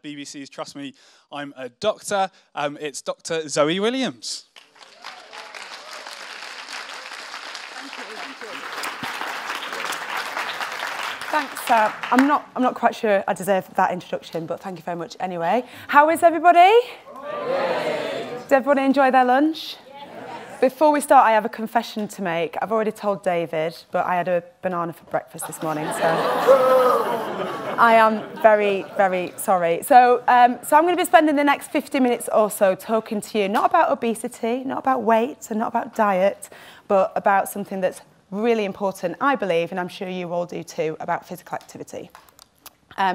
BBC's Trust Me, I'm a Doctor. It's Dr Zoe Williams. Thanks. I'm not quite sure I deserve that introduction, but thank you very much anyway. How is everybody? Yes. Did everybody enjoy their lunch? Yes. Before we start, I have a confession to make. I've already told David, but I had a banana for breakfast this morning, so I am very, very sorry. So I'm going to be spending the next 50 minutes or so talking to you not about obesity, not about weight, and not about diet, but about something that's really important, I believe, and I'm sure you all do too, about physical activity.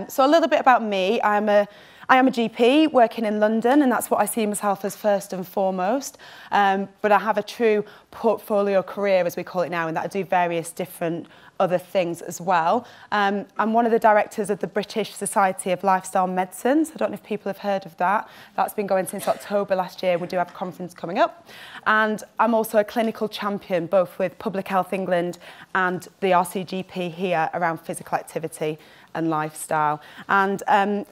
So a little bit about me. I am a GP working in London, and that's what I see myself as first and foremost. But I have a true portfolio career, as we call it now, in that I do various different other things as well. I'm one of the directors of the British Society of Lifestyle Medicines. I don't know if people have heard of that. That's been going since October last year. We do have a conference coming up. And I'm also a clinical champion, both with Public Health England and the RCGP here around physical activity and lifestyle. And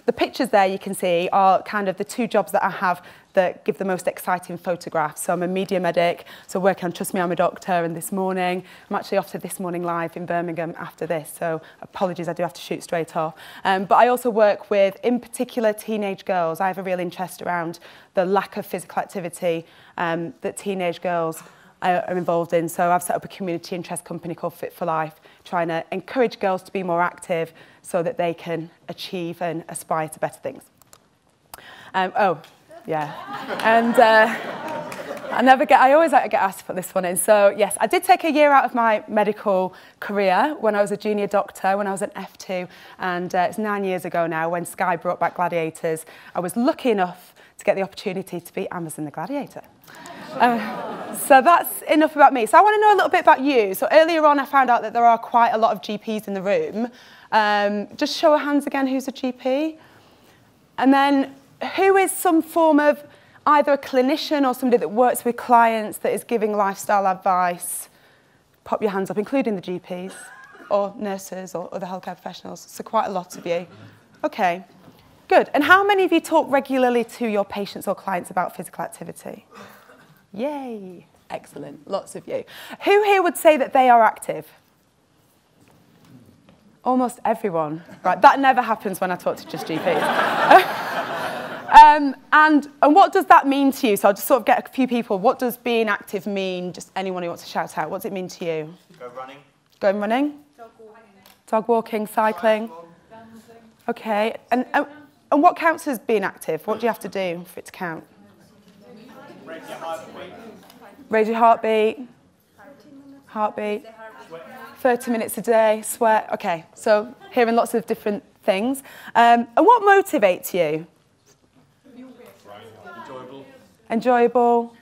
the pictures there you can see are kind of the two jobs that I have that give the most exciting photographs. So I'm a media medic, so working on Trust Me, I'm a Doctor, and this morning, I'm actually off to This Morning Live in Birmingham after this, so apologies, I do have to shoot straight off. But I also work with, in particular, teenage girls. I have a real interest around the lack of physical activity that teenage girls are involved in. So I've set up a community interest company called Fit for Life, trying to encourage girls to be more active so that they can achieve and aspire to better things. Yeah, and I always get asked to put this one in. So yes, I did take a year out of my medical career when I was a junior doctor, when I was an F2, and it's 9 years ago now when Sky brought back Gladiators. I was lucky enough to get the opportunity to be Amazon the Gladiator. So that's enough about me. So I want to know a little bit about you. So earlier on I found out that there are quite a lot of GPs in the room. Just show of hands again, who's a GP? And then who is some form of either a clinician or somebody that works with clients that is giving lifestyle advice? Pop your hands up, including the GPs or nurses or other healthcare professionals. So quite a lot of you. Okay, good. And how many of you talk regularly to your patients or clients about physical activity? Yay, excellent, lots of you. Who here would say that they are active? Almost everyone. Right, that never happens when I talk to just GPs. And what does that mean to you? So I'll just sort of get a few people. What does being active mean? Just anyone who wants to shout out. What does it mean to you? Go running. Going running? Dog walking. Dog walking, cycling. Dancing. Okay. And what counts as being active? What do you have to do for it to count? Raise your heartbeat. Raise your heartbeat. Heartbeat. 30 minutes a day. Sweat. Okay. So hearing lots of different things. And what motivates you? Enjoyable,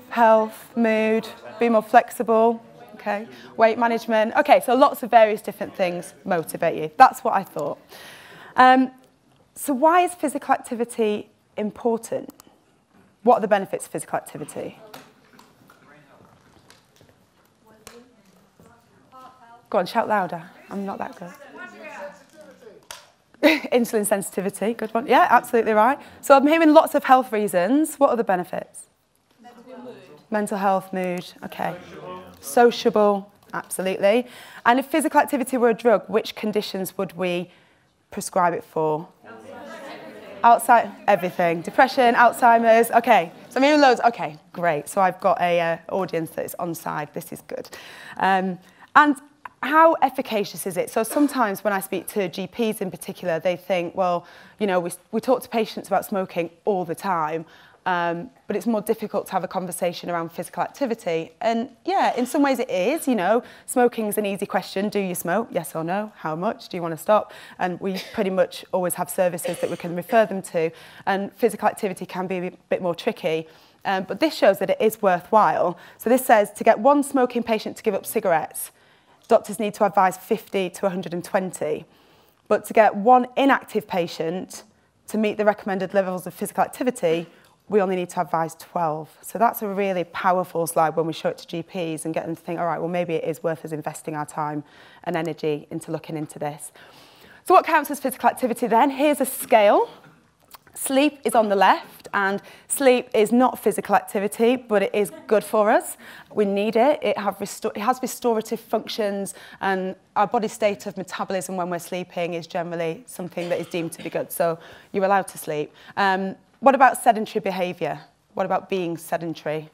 health, mood, be more flexible, okay, weight management. Okay, so lots of various different things motivate you. That's what I thought. So why is physical activity important? What are the benefits of physical activity? Go on, shout louder. I'm not that good. Insulin sensitivity, good one. Yeah, absolutely right. So I'm hearing lots of health reasons. What are the benefits? Mental health, mood, okay. Sociable, absolutely. And if physical activity were a drug, which conditions would we prescribe it for? Outside, everything. Depression, Alzheimer's, okay. So I'm hearing loads, okay, great. So I've got a audience that is on side, this is good. And how efficacious is it? So sometimes when I speak to GPs in particular, they think, well, you know, we talk to patients about smoking all the time, but it's more difficult to have a conversation around physical activity. And yeah, in some ways it is, you know, smoking is an easy question. Do you smoke? Yes or no? How much? Do you want to stop? And we pretty much always have services that we can refer them to. And physical activity can be a bit more tricky. But this shows that it is worthwhile. So this says to get one smoking patient to give up cigarettes, doctors need to advise 50 to 120. But to get one inactive patient to meet the recommended levels of physical activity, we only need to advise 12. So that's a really powerful slide when we show it to GPs and get them to think, all right, well, maybe it is worth us investing our time and energy into looking into this. So what counts as physical activity then? Here's a scale. Sleep is on the left, and sleep is not physical activity, but it is good for us. We need it. It has restorative functions, and our body state of metabolism when we're sleeping is generally something that is deemed to be good. So you're allowed to sleep. What about sedentary behaviour? What about being sedentary?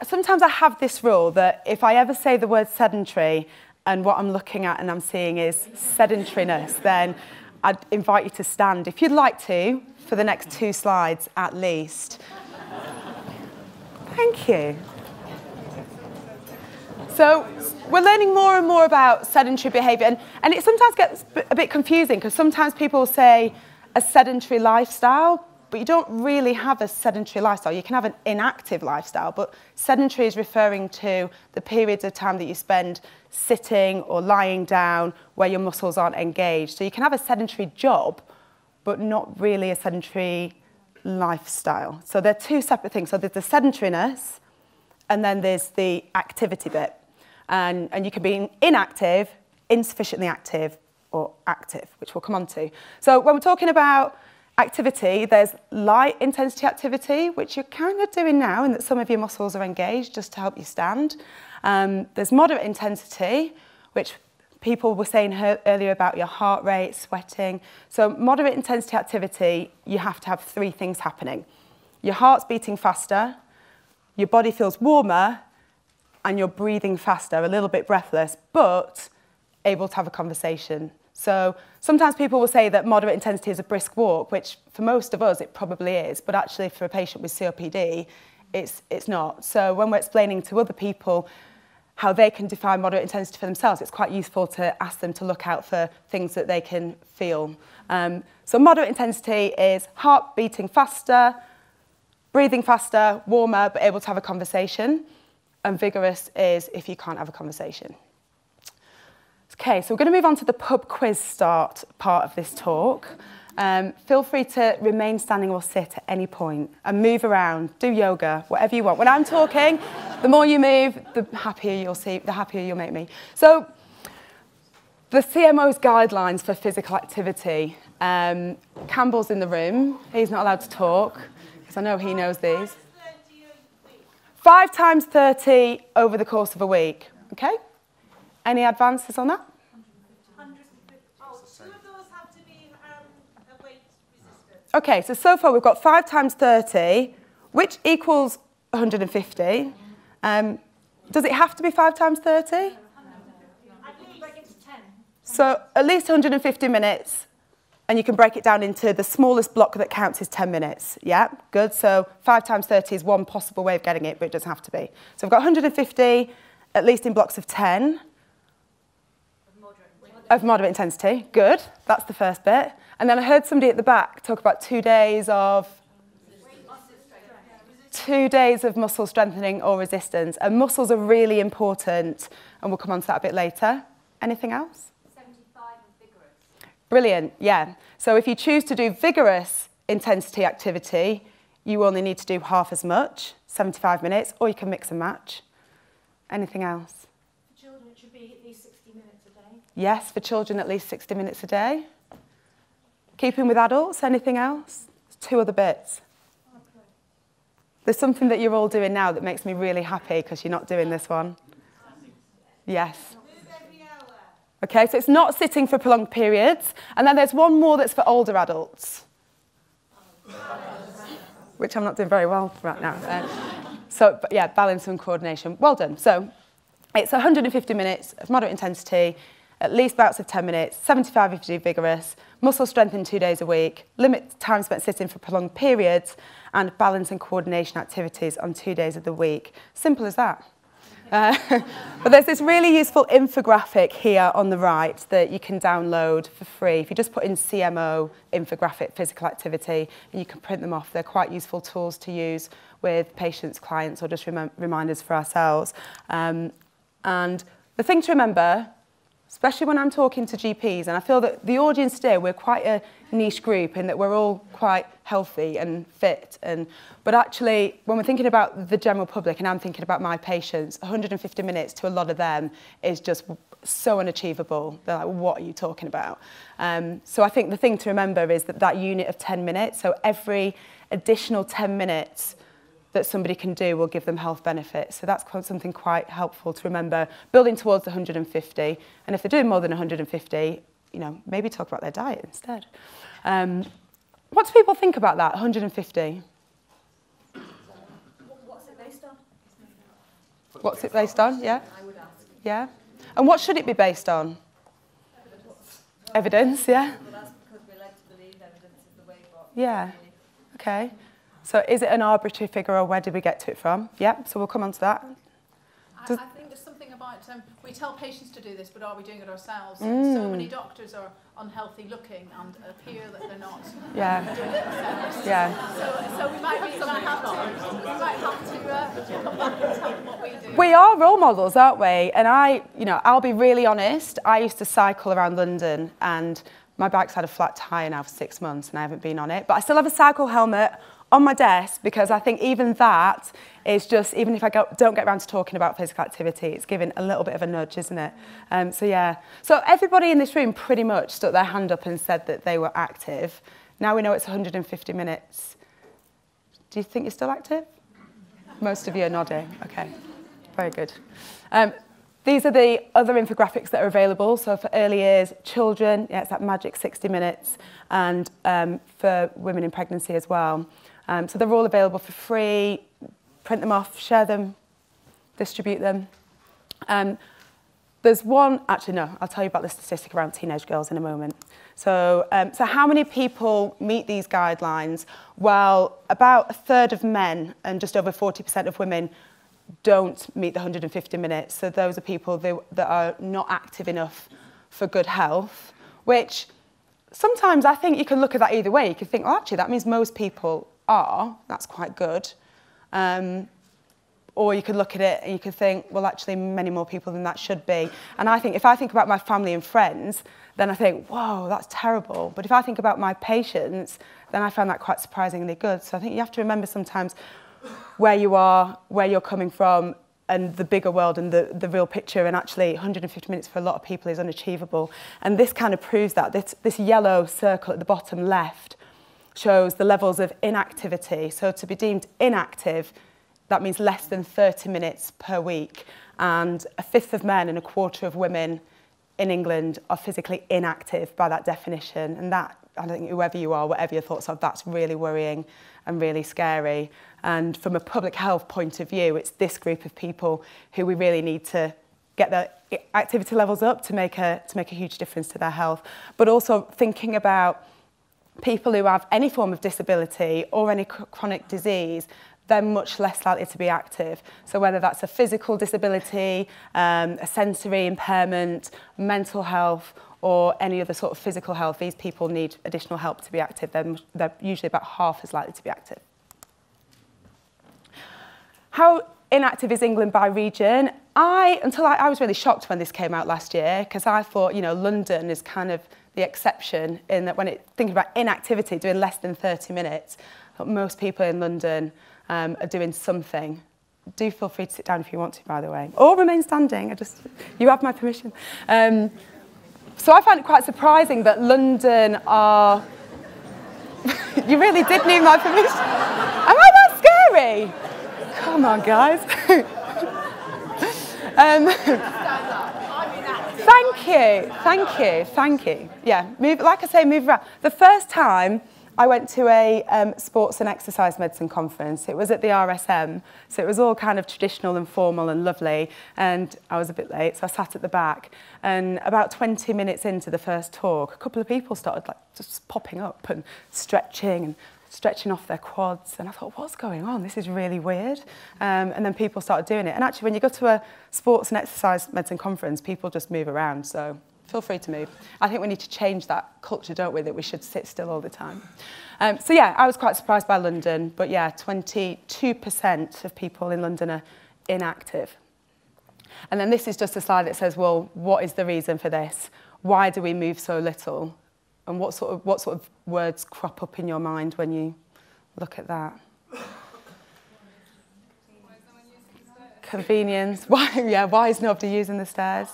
Sometimes I have this rule that if I ever say the word sedentary and what I'm looking at and I'm seeing is sedentariness, then I'd invite you to stand, if you'd like to, for the next 2 slides at least. Thank you. So we're learning more and more about sedentary behaviour, and it sometimes gets a bit confusing because sometimes people say a sedentary lifestyle, but you don't really have a sedentary lifestyle. You can have an inactive lifestyle, but sedentary is referring to the periods of time that you spend sitting or lying down where your muscles aren't engaged. So you can have a sedentary job, but not really a sedentary lifestyle. So they're 2 separate things. So there's the sedentariness, and then there's the activity bit. And you can be inactive, insufficiently active, or active, which we'll come on to. So when we're talking about activity, there's light intensity activity, which you're kind of doing now in that some of your muscles are engaged just to help you stand. There's moderate intensity, which people were saying earlier about your heart rate, sweating. So moderate intensity activity, you have to have 3 things happening. Your heart's beating faster, your body feels warmer, and you're breathing faster, a little bit breathless, but able to have a conversation. So sometimes people will say that moderate intensity is a brisk walk, which for most of us it probably is, but actually for a patient with COPD, it's not. So when we're explaining to other people how they can define moderate intensity for themselves, it's quite useful to ask them to look out for things that they can feel. So moderate intensity is heart beating faster, breathing faster, warmer, but able to have a conversation. And vigorous is if you can't have a conversation. Okay, so we're going to move on to the pub quiz start part of this talk. Feel free to remain standing or sit at any point and move around, do yoga, whatever you want. When I'm talking, the more you move, the happier you'll make me. So the CMO's guidelines for physical activity. Campbell's in the room. He's not allowed to talk because I know he knows these. 5 times 30 over the course of a week. Okay? Any advances on that? 150. Oh, 2 of those have to be a weight resistant. Okay, so far we've got 5 times 30, which equals 150. Does it have to be 5 times 30? I think break it to 10. So at least 150 minutes, and you can break it down into the smallest block that counts is 10 minutes. Yeah, good. So 5 times 30 is one possible way of getting it, but it doesn't have to be. So we've got 150, at least in blocks of 10. Of moderate intensity. Good. That's the first bit. And then I heard somebody at the back talk about 2 days of... 2 days of muscle strengthening or resistance. And muscles are really important, and we'll come on to that a bit later. Anything else? 75 and vigorous. Brilliant, yeah. So if you choose to do vigorous intensity activity, you only need to do half as much, 75 minutes, or you can mix and match. Anything else? For children, it should be at least 60 minutes a day. Yes, for children, at least 60 minutes a day. Keeping with adults, anything else? 2 other bits. Okay. There's something that you're all doing now that makes me really happy because you're not doing this one. Yes. Okay, so it's not sitting for prolonged periods. And then there's one more that's for older adults, which I'm not doing very well right now. But yeah, balance and coordination. Well done. So it's 150 minutes of moderate intensity, at least bouts of 10 minutes, 75 if you do vigorous, muscle strengthening 2 days a week, limit time spent sitting for prolonged periods, and balance and coordination activities on 2 days of the week. Simple as that. But there's this really useful infographic here on the right that you can download for free. If you just put in CMO, infographic, physical activity, and you can print them off. They're quite useful tools to use with patients, clients, or just reminders for ourselves. And the thing to remember, especially when I'm talking to GPs, and I feel that the audience today, we're quite a niche group in that we're all quite healthy and fit, but actually when we're thinking about the general public and I'm thinking about my patients, 150 minutes to a lot of them is just so unachievable. They're like, what are you talking about? So I think the thing to remember is that unit of 10 minutes, so every additional 10 minutes that somebody can do will give them health benefits. So that's something quite helpful to remember, building towards the 150. And if they're doing more than 150, you know, maybe talk about their diet instead. What do people think about that, 150? What's it based on? What's it based on, yeah? I would ask. Yeah. And what should it be based on? Evidence, yeah? Well, that's because we like to believe evidence is the way, but... Yeah. Okay. So is it an arbitrary figure or where did we get to it from? Yeah, so we'll come on to that. I think there's something about, we tell patients to do this, but are we doing it ourselves? So many doctors are unhealthy looking and appear that they're not doing it themselves. Yeah. So we might have to come back and tell them what we do. We are role models, aren't we? And I'll be really honest, I used to cycle around London and my bike's had a flat tyre now for 6 months and I haven't been on it, but I still have a cycle helmet on my desk because I think even that is just, even if I don't get around to talking about physical activity, it's giving a little bit of a nudge, isn't it? So yeah. So everybody in this room pretty much stuck their hand up and said that they were active. Now we know it's 150 minutes. Do you think you're still active? Most of you are nodding. Okay, very good. These are the other infographics that are available. So for early years, children, yeah, it's that magic 60 minutes, and for women in pregnancy as well. So they're all available for free. Print them off, share them, distribute them. There's one, actually no, I'll tell you about the statistic around teenage girls in a moment. So how many people meet these guidelines? Well, about a third of men and just over 40% of women don't meet the 150 minutes. So those are people that are not active enough for good health, which sometimes I think you can look at that either way. You can think, well, actually, that means most people are. That's quite good. Or you could look at it and you could think, well, actually, many more people than that should be. And I think if I think about my family and friends, then I think, whoa, that's terrible. But if I think about my patients, then I find that quite surprisingly good. So I think you have to remember sometimes where you are, where you're coming from, and the bigger world and the real picture. And actually 150 minutes for a lot of people is unachievable. And this kind of proves that. This yellow circle at the bottom left shows the levels of inactivity. So to be deemed inactive, that means less than 30 minutes per week. And a fifth of men and a quarter of women in England are physically inactive by that definition. And that, I think whoever you are, whatever your thoughts are, that's really worrying and really scary. And from a public health point of view, it's this group of people who we really need to get their activity levels up to make a huge difference to their health. But also thinking about people who have any form of disability or any chronic disease, they're much less likely to be active. So whether that's a physical disability, a sensory impairment, mental health, or any other sort of physical health, these people need additional help to be active. They're usually about half as likely to be active. How inactive is England by region? I was really shocked when this came out last year because I thought, you know, London is kind of the exception in that when thinking about inactivity, doing less than 30 minutes, most people in London are doing something. Do feel free to sit down if you want to, by the way, or remain standing. You have my permission. So I found it quite surprising that London are... You really did need my permission. Am I that scary? Come on, guys. Thank you. Yeah, like I say, move around. The first time I went to a sports and exercise medicine conference, it was at the RSM, so it was all kind of traditional and formal and lovely, and I was a bit late, so I sat at the back, and about 20 minutes into the first talk, a couple of people started like just popping up and stretching off their quads, and I thought, what's going on? This is really weird. And then people started doing it. And actually, when you go to a sports and exercise medicine conference, people just move around, so feel free to move. I think we need to change that culture, don't we, that we should sit still all the time. So yeah, I was quite surprised by London, but yeah, 22% of people in London are inactive. And then this is just a slide that says, well, what is the reason for this? Why do we move so little? And what sort of words crop up in your mind when you look at that? Convenience. Why is nobody using the stairs?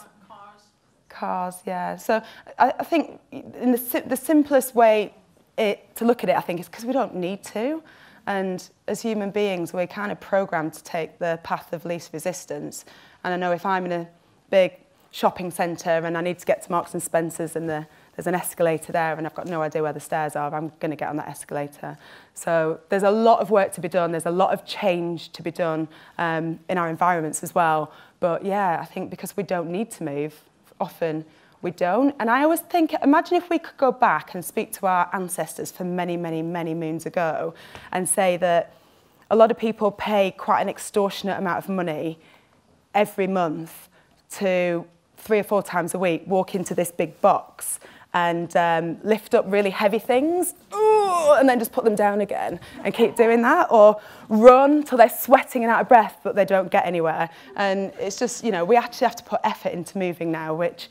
Cars, yeah. So I think in the simplest way to look at it, I think, is because we don't need to. And as human beings, we're kind of programmed to take the path of least resistance. And I know if I'm in a big shopping centre and I need to get to Marks and Spencer's and there's an escalator there and I've got no idea where the stairs are, I'm going to get on that escalator. So there's a lot of work to be done. There's a lot of change to be done in our environments as well. But yeah, I think because we don't need to move, often we don't. And I always think, imagine if we could go back and speak to our ancestors from many, many, many moons ago and say that a lot of people pay quite an extortionate amount of money every month to 3 or 4 times a week walk into this big box and lift up really heavy things, and then just put them down again and keep doing that, or run till they're sweating and out of breath but they don't get anywhere. And it's just, you know, we actually have to put effort into moving now, which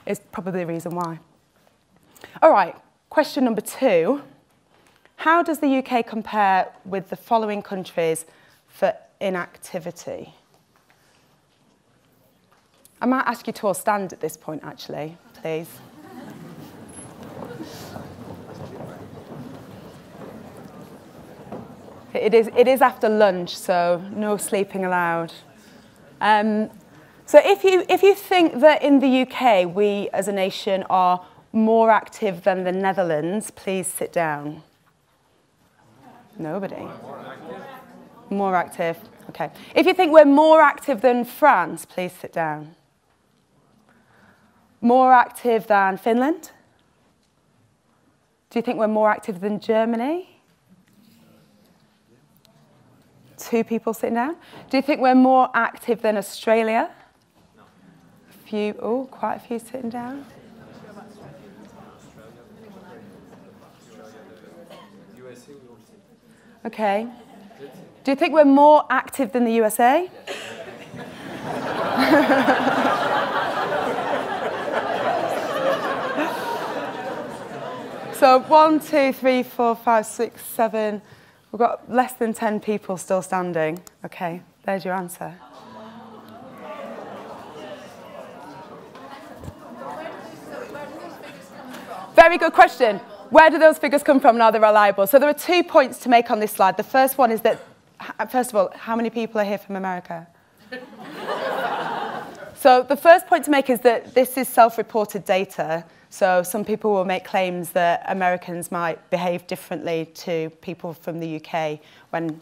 is probably the reason why. All right, question number 2. How does the UK compare with the following countries for inactivity? I might ask you to all stand at this point, actually, please. It is after lunch, so no sleeping allowed. So if you think that in the UK we as a nation are more active than the Netherlands, please sit down. Nobody. More active. Okay. If you think we're more active than France, please sit down. More active than Finland? Do you think we're more active than Germany? 2 people sitting down. Do you think we're more active than Australia? No. Quite a few sitting down. Okay. Do you think we're more active than the USA? So 1, 2, 3, 4, 5, 6, 7. We've got less than 10 people still standing. Okay, there's your answer. Very good question. Where do those figures come from and are they reliable? So there are 2 points to make on this slide. The first one is that, first of all, how many people are here from America? So the first point to make is that this is self-reported data. So some people will make claims that Americans might behave differently to people from the UK when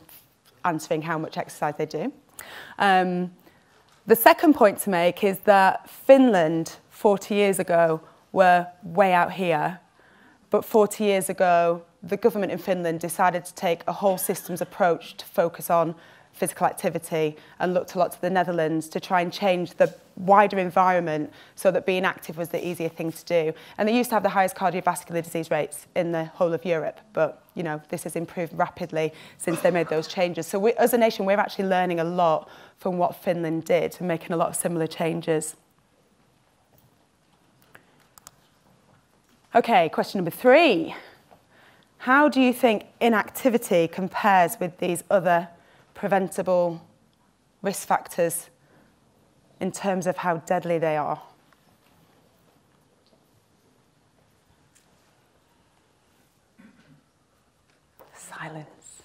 answering how much exercise they do. The second point to make is that Finland 40 years ago were way out here, but 40 years ago the government in Finland decided to take a whole systems approach to focus on physical activity and looked a lot to the Netherlands to try and change the wider environment so that being active was the easier thing to do. And they used to have the highest cardiovascular disease rates in the whole of Europe, but you know, this has improved rapidly since they made those changes. So we, as a nation, we're actually learning a lot from what Finland did and making a lot of similar changes. Okay, question number 3. How do you think inactivity compares with these other preventable risk factors in terms of how deadly they are? Silence.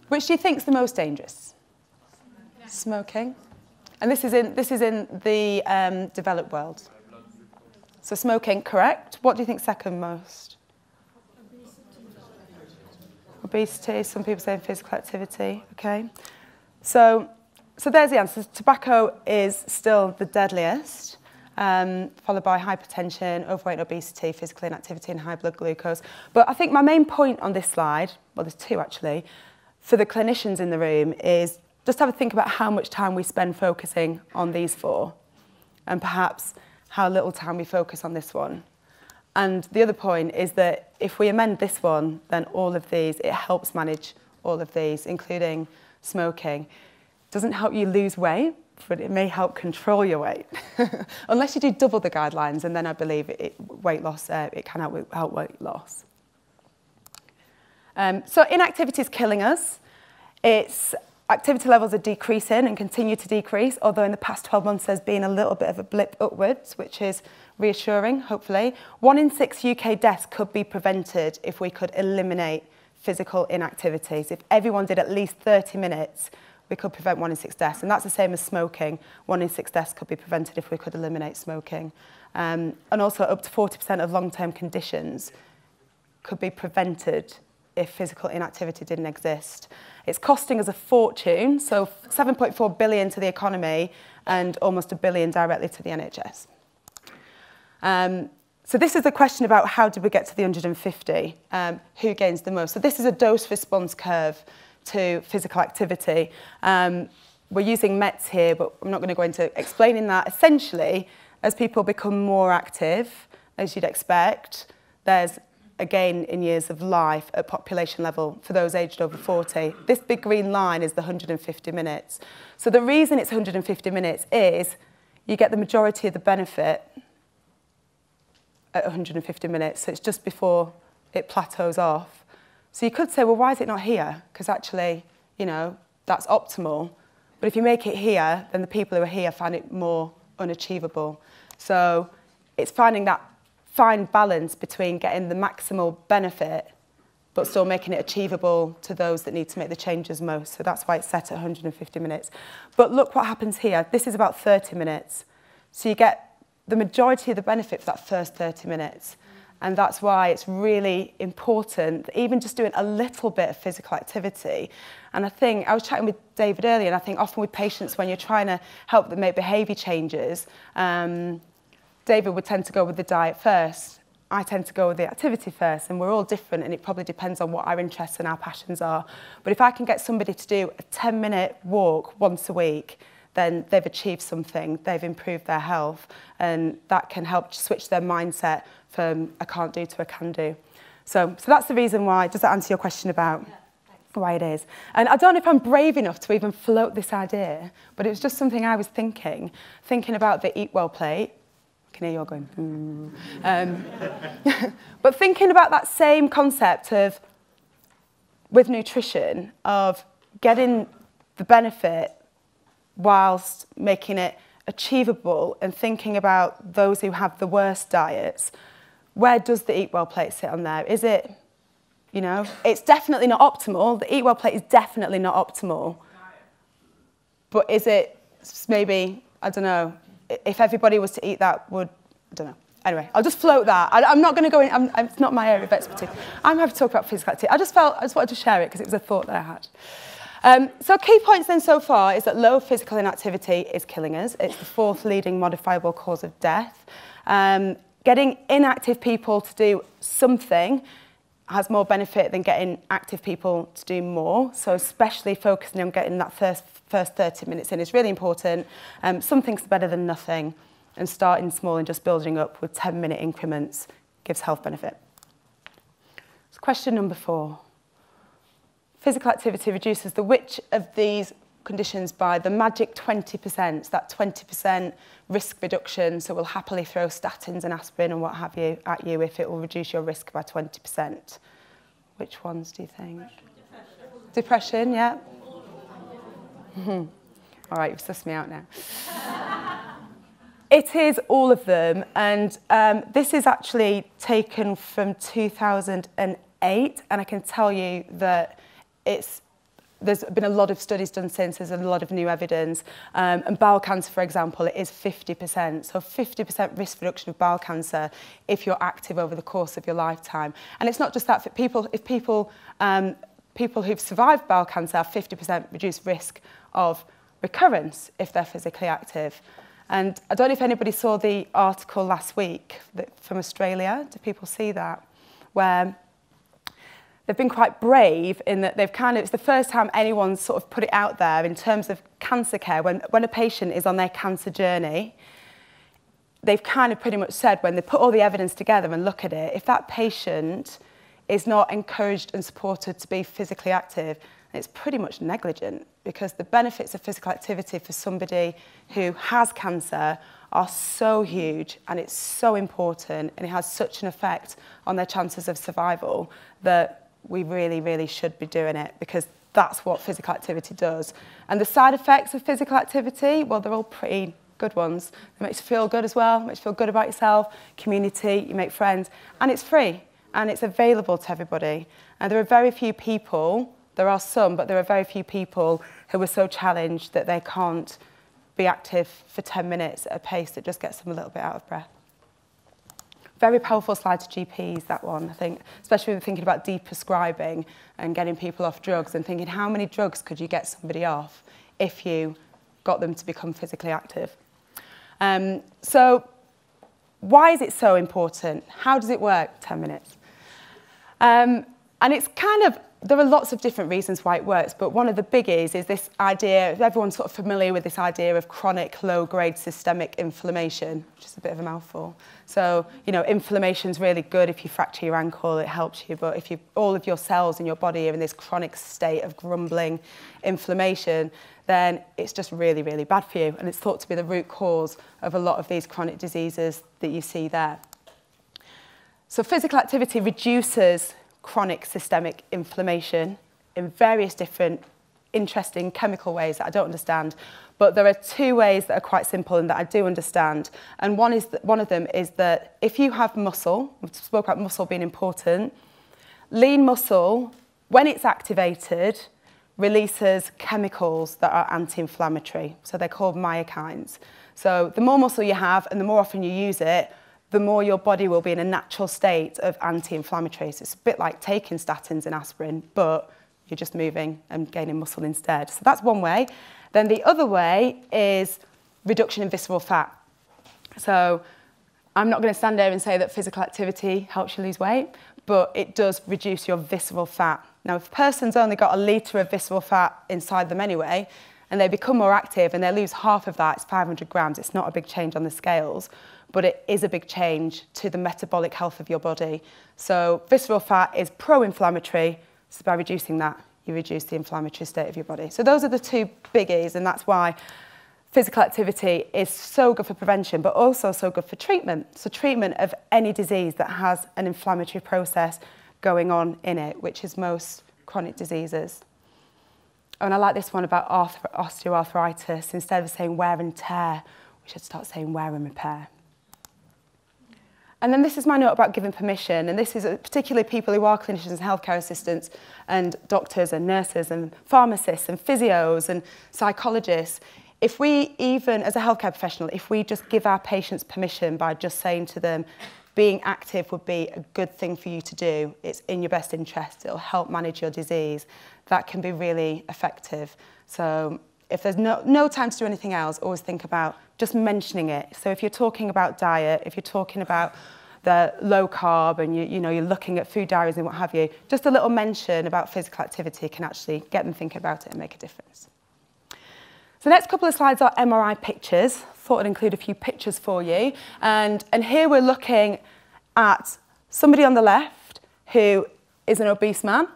Which do you think is the most dangerous? Smoking. And this is in the developed world. So smoking, correct. What do you think second most? Obesity. Some people say physical activity. Okay. So there's the answer. Tobacco is still the deadliest, followed by hypertension, overweight and obesity, physical inactivity, and high blood glucose. But I think my main point on this slide, well, there's 2 actually, for the clinicians in the room is just have a think about how much time we spend focusing on these 4, and perhaps how little time we focus on this one. And the other point is that if we amend this one, then all of these, it helps manage all of these, including smoking. Doesn't help you lose weight, but it may help control your weight. Unless you do double the guidelines, and then I believe weight loss, it can help weight loss. So inactivity is killing us. Activity levels are decreasing and continue to decrease, although in the past 12 months there's been a little bit of a blip upwards, which is reassuring, hopefully. 1 in 6 UK deaths could be prevented if we could eliminate physical inactivities. If everyone did at least 30 minutes, we could prevent 1 in 6 deaths. And that's the same as smoking. 1 in 6 deaths could be prevented if we could eliminate smoking. And also up to 40% of long-term conditions could be prevented if physical inactivity didn't exist. It's costing us a fortune, so 7.4 billion to the economy and almost $1 billion directly to the NHS. So this is a question about how did we get to the 150, who gains the most. So this is a dose-response curve to physical activity. We're using METs here, but I'm not going to go into explaining that. Essentially, as people become more active, as you'd expect, there's a gain in years of life at population level for those aged over 40. This big green line is the 150 minutes. So the reason it's 150 minutes is you get the majority of the benefit at 150 minutes. So it's just before it plateaus off. So you could say, well, why is it not here? Because actually, you know, that's optimal. But if you make it here, then the people who are here find it more unachievable. So it's finding that fine balance between getting the maximal benefit but still making it achievable to those that need to make the changes most. So that's why it's set at 150 minutes. But look what happens here. This is about 30 minutes. So you get the majority of the benefit for that first 30 minutes. And that's why it's really important, even just doing a little bit of physical activity. And I think, I was chatting with David earlier, and I think often with patients when you're trying to help them make behaviour changes, David would tend to go with the diet first. I tend to go with the activity first, and we're all different, and it probably depends on what our interests and our passions are. But if I can get somebody to do a 10-minute walk once a week, then they've achieved something, they've improved their health, and that can help switch their mindset from a can't do to a can do. So that's the reason why. Does that answer your question about why it is? And I don't know if I'm brave enough to even float this idea, but it was just something I was thinking about the Eat Well plate. I can hear you all going, but thinking about that same concept of, with nutrition, of getting the benefit whilst making it achievable and thinking about those who have the worst diets, where does the Eat Well plate sit on there? Is it, you know, it's definitely not optimal. The Eat Well plate is definitely not optimal. But is it maybe, I don't know, if everybody was to eat that, I don't know. Anyway, I'll just float that. I'm not going to go in, it's not my area of expertise. I'm happy to talk about physical activity. I just wanted to share it because it was a thought that I had. So key points then so far is that low physical inactivity is killing us. It's the 4th leading modifiable cause of death. Getting inactive people to do something has more benefit than getting active people to do more. So especially focusing on getting that first 30 minutes in is really important. Something's better than nothing, and starting small and just building up with 10-minute increments gives health benefit. So question number 4. Physical activity reduces the which of these conditions by the magic 20%, that 20% risk reduction. So we'll happily throw statins and aspirin and what have you at you if it will reduce your risk by 20%. Which ones do you think? Depression, yeah. All right, you've sussed me out now. It is all of them, and this is actually taken from 2008, and I can tell you that there's been a lot of studies done since, there's a lot of new evidence, and bowel cancer, for example, it is 50%, so 50% risk reduction of bowel cancer if you're active over the course of your lifetime. And it's not just that, for people who've survived bowel cancer have 50% reduced risk of recurrence if they're physically active. And I don't know if anybody saw the article last week from Australia. Do people see that? Where they've been quite brave in that it's the first time anyone's sort of put it out there in terms of cancer care. When a patient is on their cancer journey, they've kind of pretty much said, when they put all the evidence together and look at it, if that patient is not encouraged and supported to be physically active, It's pretty much negligent, because the benefits of physical activity for somebody who has cancer are so huge, and it's so important, and it has such an effect on their chances of survival that we really, really should be doing it, because that's what physical activity does. And the side effects of physical activity, well, they're all pretty good ones. It makes you feel good as well, makes you feel good about yourself, community, you make friends, and it's free, and it's available to everybody. And there are very few people, there are some, but there are very few people who are so challenged that they can't be active for 10 minutes at a pace that just gets them a little bit out of breath. Very powerful slide to GPs, that one, I think, especially when we're thinking about deprescribing and getting people off drugs, and thinking how many drugs could you get somebody off if you got them to become physically active. So why is it so important? How does it work? 10 minutes. And it's kind of, there are lots of different reasons why it works, but one of the biggies is this idea, everyone's sort of familiar with this idea of chronic low-grade systemic inflammation, which is a bit of a mouthful. So, you know, inflammation's really good if you fracture your ankle, it helps you, but if all of your cells in your body are in this chronic state of grumbling inflammation, then it's just really, really bad for you, and it's thought to be the root cause of a lot of these chronic diseases that you see there. So physical activity reduces chronic systemic inflammation in various different interesting chemical ways that I don't understand, but there are two ways that are quite simple and that I do understand. And one of them is that if you have muscle, we spoke about muscle being important, lean muscle, when it's activated, releases chemicals that are anti-inflammatory. So they're called myokines. So the more muscle you have and the more often you use it, the more your body will be in a natural state of anti-inflammatory. So it's a bit like taking statins and aspirin, but you're just moving and gaining muscle instead. So that's one way. Then the other way is reduction in visceral fat. So I'm not going to stand there and say that physical activity helps you lose weight, but it does reduce your visceral fat. Now, if a person's only got 1 litre of visceral fat inside them anyway, and they become more active and they lose half of that, it's 500 grams. It's not a big change on the scales, but it is a big change to the metabolic health of your body. So visceral fat is pro-inflammatory, so by reducing that, you reduce the inflammatory state of your body. So those are the two biggies, and that's why physical activity is so good for prevention, but also so good for treatment. So treatment of any disease that has an inflammatory process going on in it, which is most chronic diseases. And I like this one about osteoarthritis. Instead of saying wear and tear, we should start saying wear and repair. And then this is my note about giving permission, and this is particularly people who are clinicians and healthcare assistants and doctors and nurses and pharmacists and physios and psychologists. If we even, as a healthcare professional, if we just give our patients permission by just saying to them, being active would be a good thing for you to do, it's in your best interest, it'll help manage your disease, that can be really effective. So if there's no time to do anything else, always think about just mentioning it. So if you're talking about diet, if you're talking about the low carb and you're looking at food diaries and what have you, just a little mention about physical activity can actually get them thinking about it and make a difference. So the next couple of slides are MRI pictures. Thought I'd include a few pictures for you. And here we're looking at somebody on the left who is an obese man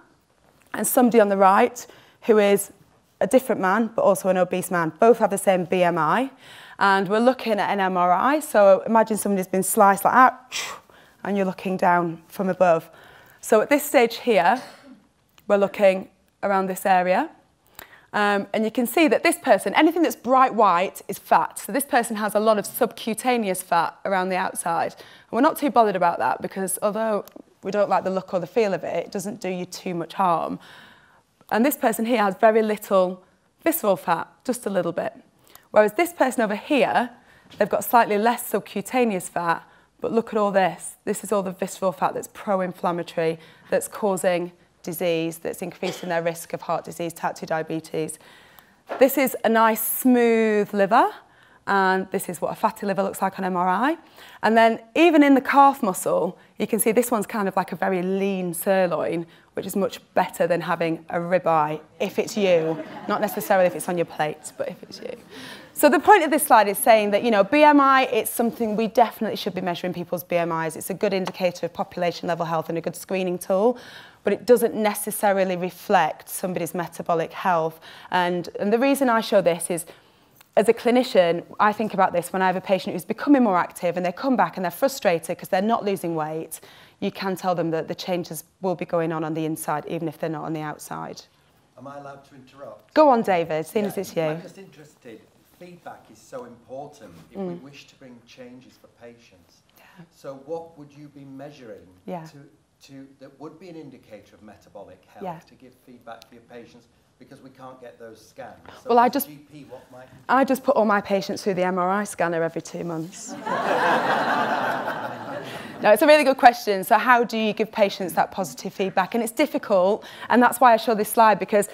and somebody on the right who is a different man, but also an obese man. Both have the same BMI. And we're looking at an MRI. So imagine somebody's been sliced like that, and you're looking down from above. So at this stage here, we're looking around this area. And you can see that this person, anything that's bright white is fat. So this person has a lot of subcutaneous fat around the outside. And we're not too bothered about that because although we don't like the look or the feel of it, it doesn't do you too much harm. And this person here has very little visceral fat, just a little bit. Whereas this person over here, they've got slightly less subcutaneous fat, but look at all this. This is all the visceral fat that's pro-inflammatory, that's causing disease, that's increasing their risk of heart disease, type 2 diabetes. This is a nice smooth liver, and this is what a fatty liver looks like on MRI. And then even in the calf muscle, you can see this one's kind of like a very lean sirloin, which is much better than having a ribeye if it's you. Not necessarily if it's on your plate, but if it's you. So the point of this slide is saying that, you know, BMI, it's something we definitely should be measuring people's BMIs. It's a good indicator of population level health and a good screening tool, but it doesn't necessarily reflect somebody's metabolic health. And the reason I show this is, as a clinician, I think about this when I have a patient who's becoming more active and they come back and they're frustrated because they're not losing weight. You can tell them that the changes will be going on the inside, even if they're not on the outside. Am I allowed to interrupt? Go on, David, seeing as it's you. I'm just interested. Feedback is so important if we wish to bring changes for patients. Yeah. So what would you be measuring that would be an indicator of metabolic health to give feedback for your patients? Because we can't get those scans. So well, GP, what might I just put all my patients through the MRI scanner every 2 months. No, it's a really good question. So how do you give patients that positive feedback? And it's difficult, and that's why I show this slide, because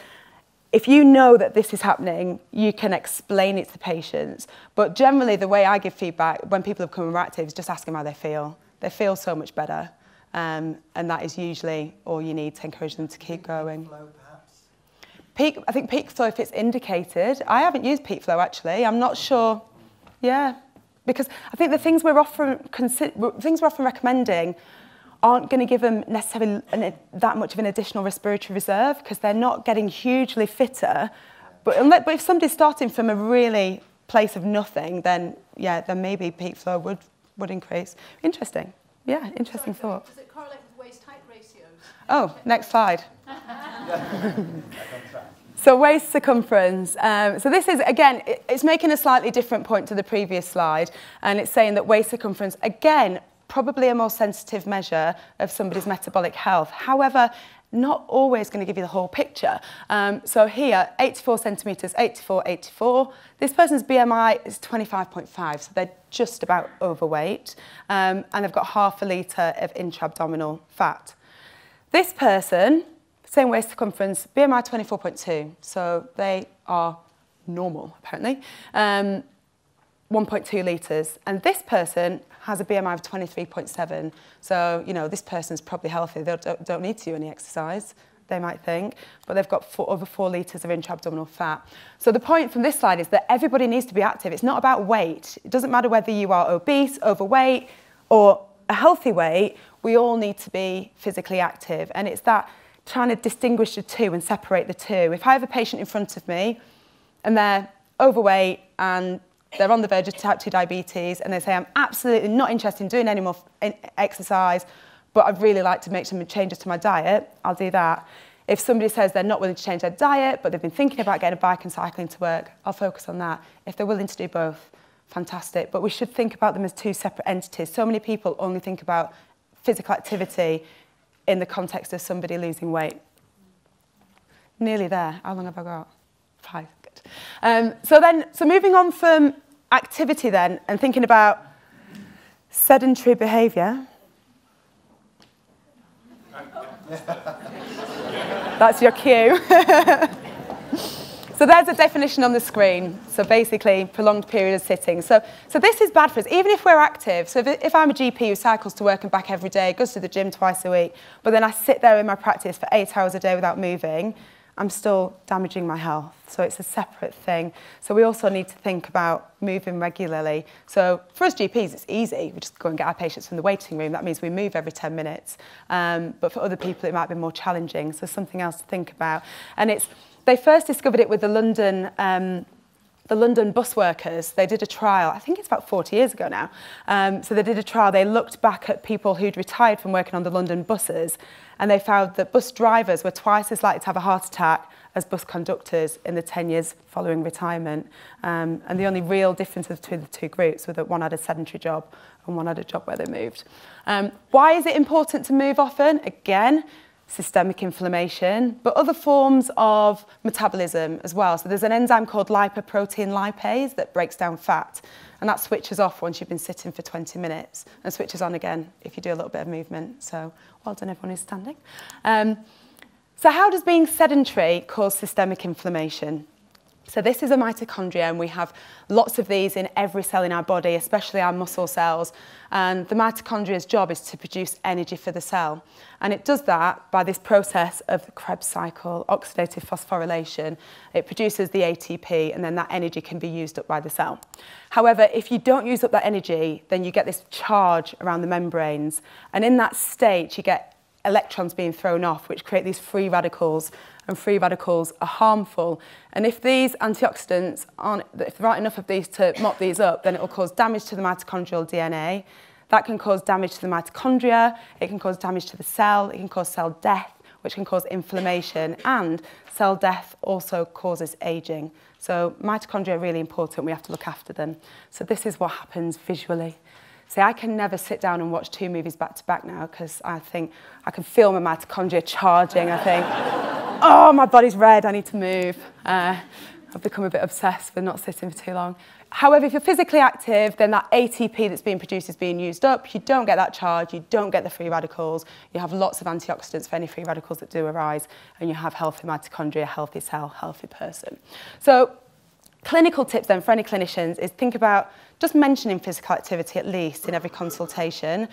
if you know that this is happening, you can explain it to the patients. But generally, the way I give feedback when people have become more active is just ask them how they feel. They feel so much better. And that is usually all you need to encourage them to keep going. Peak flow, perhaps? I think peak flow, if it's indicated. I haven't used peak flow, actually. I'm not sure. Yeah. Because I think the things we're often recommending aren't going to give them necessarily that much of an additional respiratory reserve, because they're not getting hugely fitter. But if somebody's starting from a really place of nothing, then yeah, then maybe peak flow would increase. Interesting. Yeah, interesting thought. Does it correlate with waist-height ratios? Oh, next slide. So waist circumference. So this is, again, it's making a slightly different point to the previous slide, and it's saying that waist circumference, again, probably a more sensitive measure of somebody's metabolic health. However, not always going to give you the whole picture. So here, 84 centimetres, 84, 84. This person's BMI is 25.5, so they're just about overweight. And they've got half a litre of intra-abdominal fat. This person, same waist circumference, BMI 24.2, so they are normal, apparently. 1.2 litres. And this person has a BMI of 23.7. So, you know, this person's probably healthy. They don't need to do any exercise, they might think, but they've got over 4 litres of intra-abdominal fat. So the point from this slide is that everybody needs to be active. It's not about weight. It doesn't matter whether you are obese, overweight, or a healthy weight. We all need to be physically active. And it's that trying to distinguish the two and separate the two. If I have a patient in front of me and they're overweight and they're on the verge of type 2 diabetes and they say, I'm absolutely not interested in doing any more exercise, but I'd really like to make some changes to my diet, I'll do that. If somebody says they're not willing to change their diet, but they've been thinking about getting a bike and cycling to work, I'll focus on that. If they're willing to do both, fantastic. But we should think about them as two separate entities. So many people only think about physical activity in the context of somebody losing weight. Nearly there. How long have I got? 5. So moving on from activity then and thinking about sedentary behaviour. That's your cue. So there's a definition on the screen. So basically, prolonged period of sitting. So this is bad for us, even if we're active. So if I'm a GP who cycles to work and back every day, goes to the gym twice a week, but then I sit there in my practice for 8 hours a day without moving, I'm still damaging my health. So it's a separate thing. So we also need to think about moving regularly. So for us GPs, it's easy. We just go and get our patients from the waiting room. That means we move every 10 minutes. But for other people, it might be more challenging. So something else to think about. And they first discovered it with the London bus workers. They did a trial, I think it's about 40 years ago now. So they did a trial. They looked back at people who'd retired from working on the London buses, and they found that bus drivers were twice as likely to have a heart attack as bus conductors in the 10 years following retirement. And the only real difference between the two groups was that one had a sedentary job and one had a job where they moved. Why is it important to move often? Again, systemic inflammation, but other forms of metabolism as well. So there's an enzyme called lipoprotein lipase that breaks down fat, and that switches off once you've been sitting for 20 minutes and switches on again if you do a little bit of movement. So well done everyone who's standing. So how does being sedentary cause systemic inflammation? So this is a mitochondria, and we have lots of these in every cell in our body, especially our muscle cells. And the mitochondria's job is to produce energy for the cell. And it does that by this process of the Krebs cycle, oxidative phosphorylation. It produces the ATP, and then that energy can be used up by the cell. However, if you don't use up that energy, then you get this charge around the membranes. And in that state, you get electrons being thrown off, which create these free radicals, and free radicals are harmful. And if these antioxidants aren't, if there aren't enough of these to mop these up, then it will cause damage to the mitochondrial DNA. That can cause damage to the mitochondria, it can cause damage to the cell, it can cause cell death, which can cause inflammation, and cell death also causes aging. So mitochondria are really important, we have to look after them. So this is what happens visually. See, I can never sit down and watch 2 movies back to back now because I think I can feel my mitochondria charging. I think, oh, my body's red, I need to move. I've become a bit obsessed with not sitting for too long. However, if you're physically active, then that ATP that's being produced is being used up. You don't get that charge, you don't get the free radicals. You have lots of antioxidants for any free radicals that do arise, and you have healthy mitochondria, healthy cell, healthy person. So clinical tips then for any clinicians is think about just mentioning physical activity at least in every consultation.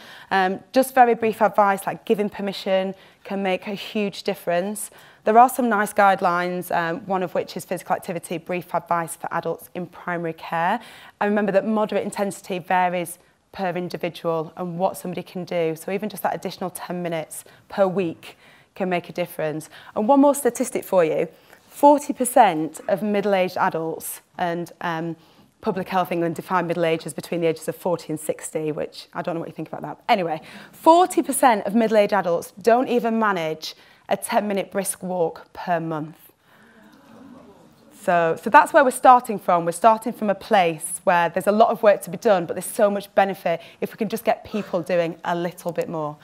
Just very brief advice like giving permission can make a huge difference. There are some nice guidelines, one of which is physical activity, brief advice for adults in primary care. And remember that moderate intensity varies per individual and what somebody can do. So even just that additional 10 minutes per week can make a difference. And one more statistic for you. 40% of middle-aged adults, and Public Health England define middle age as between the ages of 40 and 60, which I don't know what you think about that. Anyway, 40% of middle-aged adults don't even manage a 10-minute brisk walk per month. So that's where we're starting from. We're starting from a place where there's a lot of work to be done, but there's so much benefit if we can just get people doing a little bit more.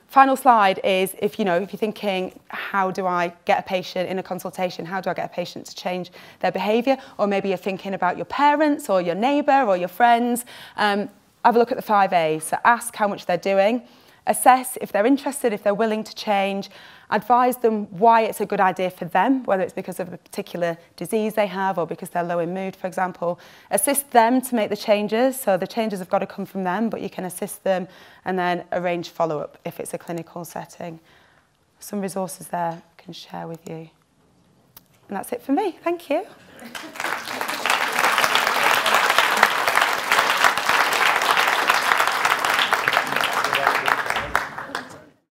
Final slide is if you're thinking, how do I get a patient in a consultation? How do I get a patient to change their behaviour? Or maybe you're thinking about your parents or your neighbour or your friends. Have a look at the 5 A's. So ask how much they're doing. Assess if they're interested, if they're willing to change. Advise them why it's a good idea for them, whether it's because of a particular disease they have or because they're low in mood, for example. Assist them to make the changes. So the changes have got to come from them, but you can assist them and then arrange follow-up if it's a clinical setting. Some resources there I can share with you. And that's it for me. Thank you.